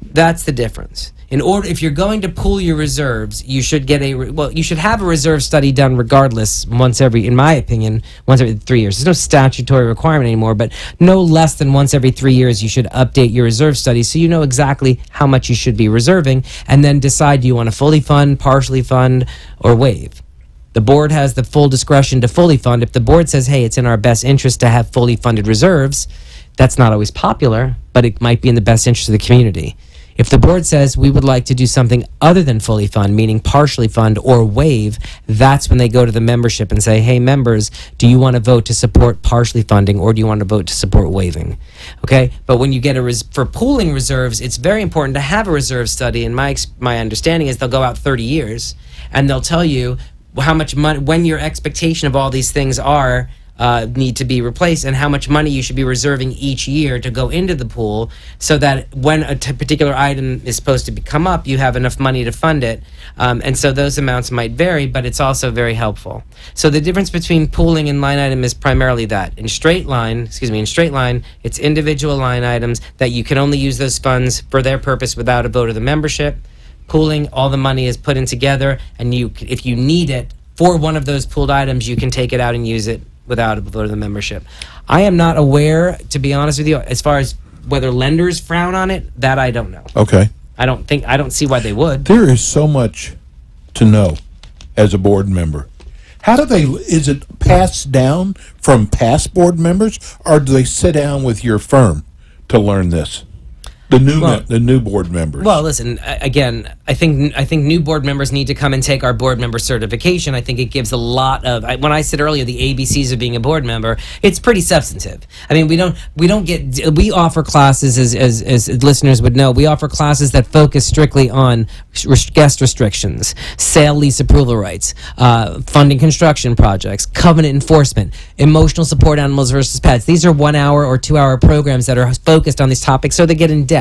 E: That's the difference. If you're going to pool your reserves, you should you should have a reserve study done regardless in my opinion, once every 3 years. There's no statutory requirement anymore, but no less than once every 3 years you should update your reserve study so you know exactly how much you should be reserving, and then decide, do you want to fully fund, partially fund, or waive? The board has the full discretion to fully fund. If the board says, hey, it's in our best interest to have fully funded reserves, that's not always popular, but it might be in the best interest of the community. If the board says we would like to do something other than fully fund, meaning partially fund or waive, that's when they go to the membership and say, hey, members, do you want to vote to support partially funding, or do you want to vote to support waiving? Okay, but when you get for pooling reserves, it's very important to have a reserve study, and my understanding is they'll go out 30 years, and they'll tell you how much money, when your expectation of all these things are, need to be replaced, and how much money you should be reserving each year to go into the pool, so that when a particular item is supposed to come up, you have enough money to fund it. And so those amounts might vary, but it's also very helpful. So the difference between pooling and line item is primarily that. In straight line, it's individual line items that you can only use those funds for their purpose without a vote of the membership. Pooling, all the money is put in together, and if you need it for one of those pooled items, you can take it out and use it without a vote of the membership. I am not aware, to be honest with you, as far as whether lenders frown on it, that I don't know.
C: Okay.
E: I don't see why they would.
C: There is so much to know as a board member. Is it passed down from past board members, or do they sit down with your firm to learn this? The new board members.
E: Well, listen, again, I think new board members need to come and take our board member certification. I think it gives a lot of, when I said earlier the ABCs of being a board member, it's pretty substantive. I mean, we offer classes, as listeners would know, we offer classes that focus strictly on guest restrictions, sale lease approval rights, funding construction projects, covenant enforcement, emotional support animals versus pets. These are 1 hour or 2 hour programs that are focused on these topics, so they get in depth.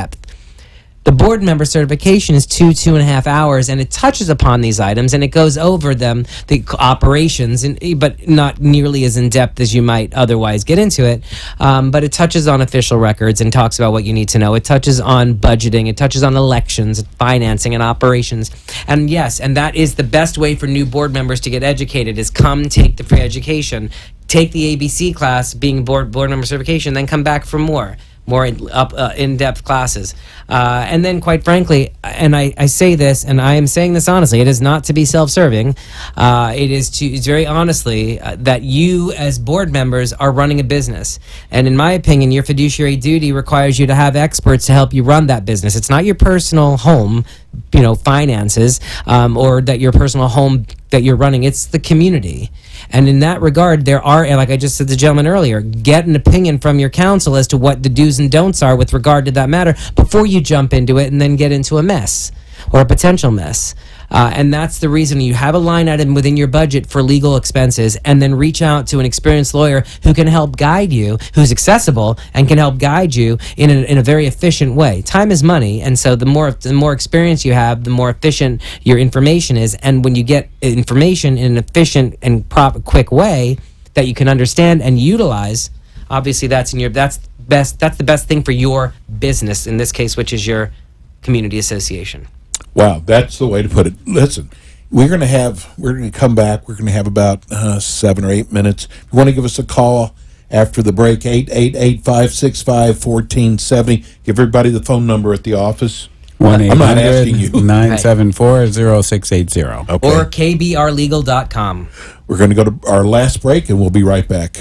E: The board member certification is 2.5 hours, and it touches upon these items, and it goes over them, the operations, but not nearly as in depth as you might otherwise get into it. But it touches on official records and talks about what you need to know. It touches on budgeting. It touches on elections, financing, and operations. And yes, and that is the best way for new board members to get educated, is come take the free education, take the ABC class, being board member certification, then come back for more. more in-depth classes. And then, quite frankly, and I say this, and I am saying this honestly, it is not to be self-serving. It's very honestly that you, as board members, are running a business. And in my opinion, your fiduciary duty requires you to have experts to help you run that business. It's not your personal home, finances, or that your personal home that you're running. It's the community. And in that regard, there are, and like I just said to the gentleman earlier, get an opinion from your counsel as to what the do's and don'ts are with regard to that matter before you jump into it and then get into a mess or a potential mess. And that's the reason you have a line item within your budget for legal expenses, and then reach out to an experienced lawyer who can help guide you, who's accessible and can help guide you in a very efficient way. Time is money, and so the more experience you have, the more efficient your information is. And when you get information in an efficient and quick way that you can understand and utilize, obviously that's the best thing for your business in this case, which is your community association.
C: Wow, that's the way to put it. Listen, we're going to come back. We're going to have about 7 or 8 minutes. If you want to give us a call after the break, 888-565-1470. Give everybody the phone number at the office.
D: 1-800-974-0680.
C: Okay.
E: Or kbrlegal.com.
C: We're going to go to our last break, and we'll be right back.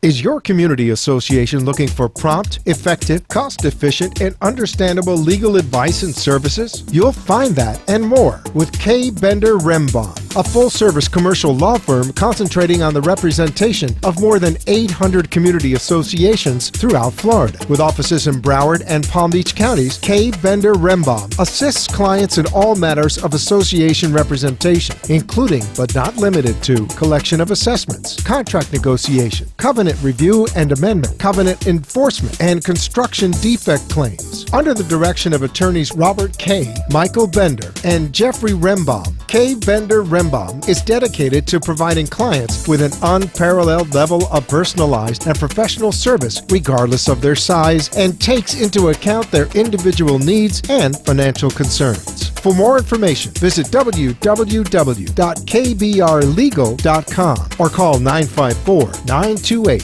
A: Is your community association looking for prompt, effective, cost-efficient, and understandable legal advice and services? You'll find that and more with K. Bender Rembaum, a full-service commercial law firm concentrating on the representation of more than 800 community associations throughout Florida. With offices in Broward and Palm Beach counties, K. Bender Rembaum assists clients in all matters of association representation, including but not limited to collection of assessments, contract negotiation, covenant review and amendment, covenant enforcement, and construction defect claims. Under the direction of attorneys Robert K., Michael Bender, and Jeffrey Rembaum, K. Bender Rembaum is dedicated to providing clients with an unparalleled level of personalized and professional service regardless of their size, and takes into account their individual needs and financial concerns. For more information, visit www.kbrlegal.com or call 954-928-0680.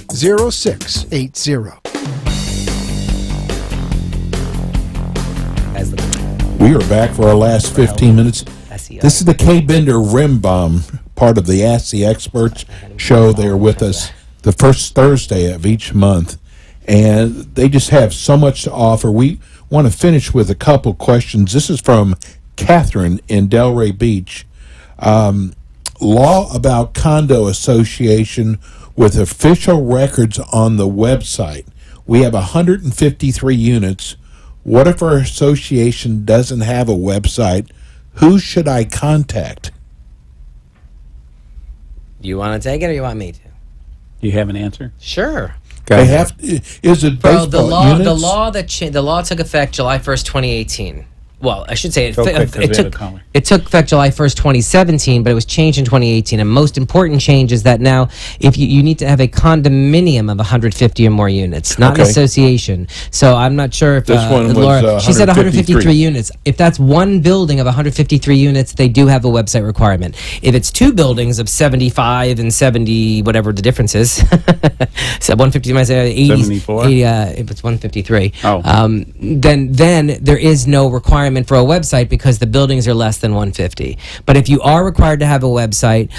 C: We are back for our last 15 minutes. This is the K. Bender Rembaum, part of the Ask the Experts show. They're with us the first Thursday of each month, and they just have so much to offer. We want to finish with a couple questions. This is from Catherine in Delray Beach. Law about condo association with official records on the website. We have 153 units. What if our association doesn't have a website? Who should I contact?
E: You want to take it or you want me to?
D: You have an answer?
E: Sure.
C: They have. Is it
E: Well,
C: based
E: the
C: on
E: law
C: units?
E: the law took effect July 1st, 2018. Well, I should say it took effect July 1st, 2017, but it was changed in 2018. And most important change is that now if you need to have a condominium of 150 or more units, not an association. So I'm not sure if
C: This one was,
E: Laura, she said 153
C: 153
E: units. If that's one building of 153 units, they do have a website requirement. If it's two buildings of 75 and 70, whatever the difference is, so 150 might say 80,
D: 74?
E: 80 if it's 153.
D: Oh.
E: Then there is no requirement for a website because the buildings are less than 150. But if you are required to have a website,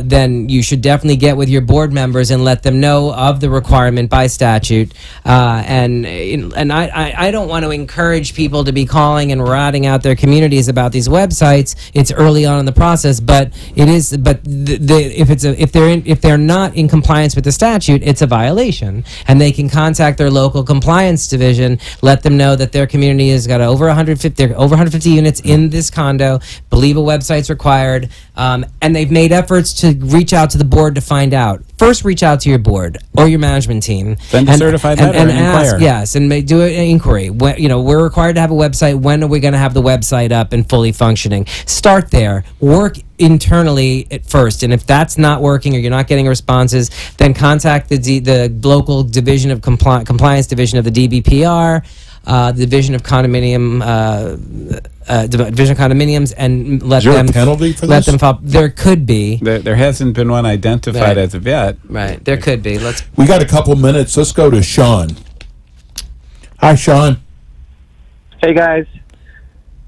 E: then you should definitely get with your board members and let them know of the requirement by statute. And I don't want to encourage people to be calling and ratting out their communities about these websites. It's early on in the process, but it is. But if they're not in compliance with the statute, it's a violation, and they can contact their local compliance division. Let them know that their community has got over 150 units in this condo, believe a website's required, and they've made efforts to reach out to the board to find out. First, reach out to your board or your management team.
D: Send a certified letter and
E: ask,
D: inquire.
E: yes, and do an inquiry. We're required to have a website. When are we going to have the website up and fully functioning? Start there. Work internally at first, and if that's not working or you're not getting responses, then contact the local division of compliance division of the DBPR. the division of condominiums, and let
C: Is there a
E: them
C: penalty for
E: let
C: this?
E: them file. There could be.
D: There hasn't been one identified
E: Right.
D: as of yet.
E: Right. There could be.
C: We got a couple minutes. Let's go to Sean. Hi, Sean.
I: Hey guys,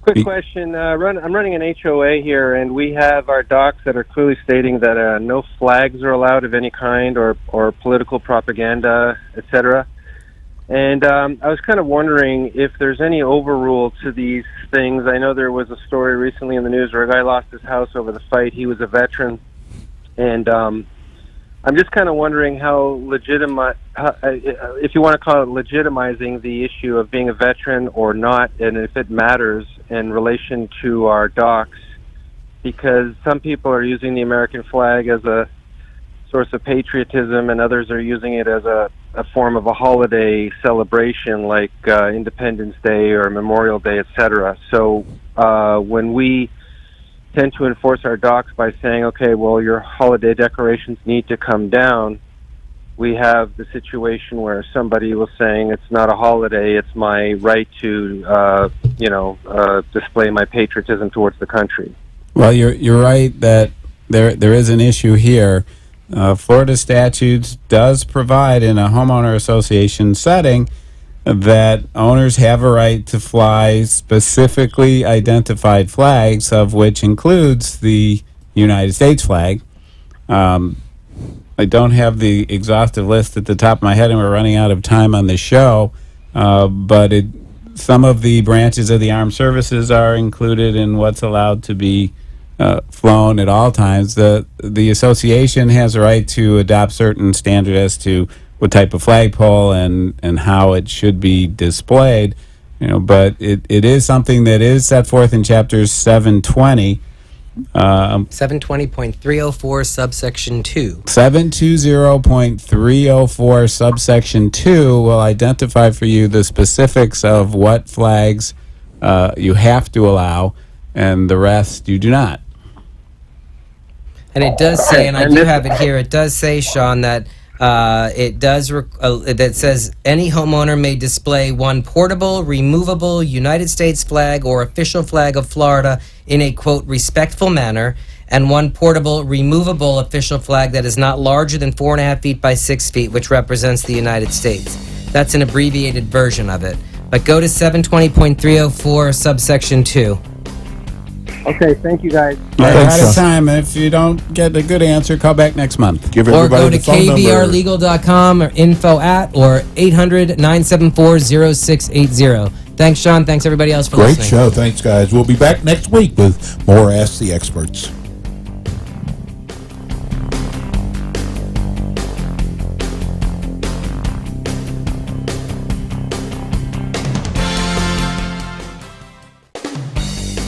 I: quick
C: Be-
I: question. I'm running an HOA here, and we have our docs that are clearly stating that no flags are allowed of any kind, or political propaganda, etc. And I was kind of wondering if there's any overrule to these things. I know there was a story recently in the news where a guy lost his house over the fight. He was a veteran, and I'm just kind of wondering how legitimate, if you want to call it legitimizing the issue of being a veteran or not, and if it matters in relation to our docs, because some people are using the American flag as a source of patriotism, and others are using it as a form of a holiday celebration like Independence Day or Memorial Day, etc. So when we tend to enforce our docs by saying, okay, well, your holiday decorations need to come down, we have the situation where somebody was saying it's not a holiday, it's my right to, display my patriotism towards the country.
D: Well, you're right that there is an issue here. Florida statutes does provide in a homeowner association setting that owners have a right to fly specifically identified flags, of which includes the United States flag. I don't have the exhaustive list at the top of my head, and we're running out of time on the show, but some of the branches of the armed services are included in what's allowed to be flown at all times. The association has a right to adopt certain standards as to what type of flagpole and how it should be displayed, but it is something that is set forth in chapters 720.
E: 720.304 subsection 2.
D: 720.304 subsection 2 will identify for you the specifics of what flags you have to allow, and the rest you do not.
E: And it does say, and I do have it here, it does say, Sean, that that says any homeowner may display one portable, removable United States flag or official flag of Florida in a, quote, respectful manner, and one portable, removable official flag that is not larger than 4.5 feet by 6 feet, which represents the United States. That's an abbreviated version of it. But go to 720.304 subsection 2.
I: Okay, thank you guys.
D: We're
C: Thanks,
D: out of
C: Sean.
D: time. If you don't get a good answer, call back next month.
C: Give
E: Or
C: everybody
E: go to
C: the phone number.
E: kvrlegal.com or info@ or 800-974-0680. Thanks, Sean. Thanks, everybody else, for
C: Great
E: listening.
C: show. Thanks, guys. We'll be back next week with more Ask the Experts.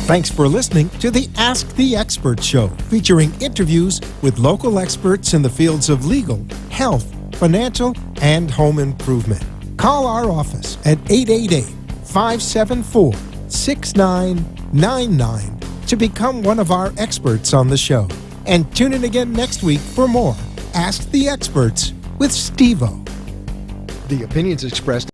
B: Thanks for listening to the Ask the Expert Show, featuring interviews with local experts in the fields of legal, health, financial, and home improvement. Call our office at 888-574-6999 to become one of our experts on the show. And tune in again next week for more Ask the Experts with Steve-O.
A: The opinions expressed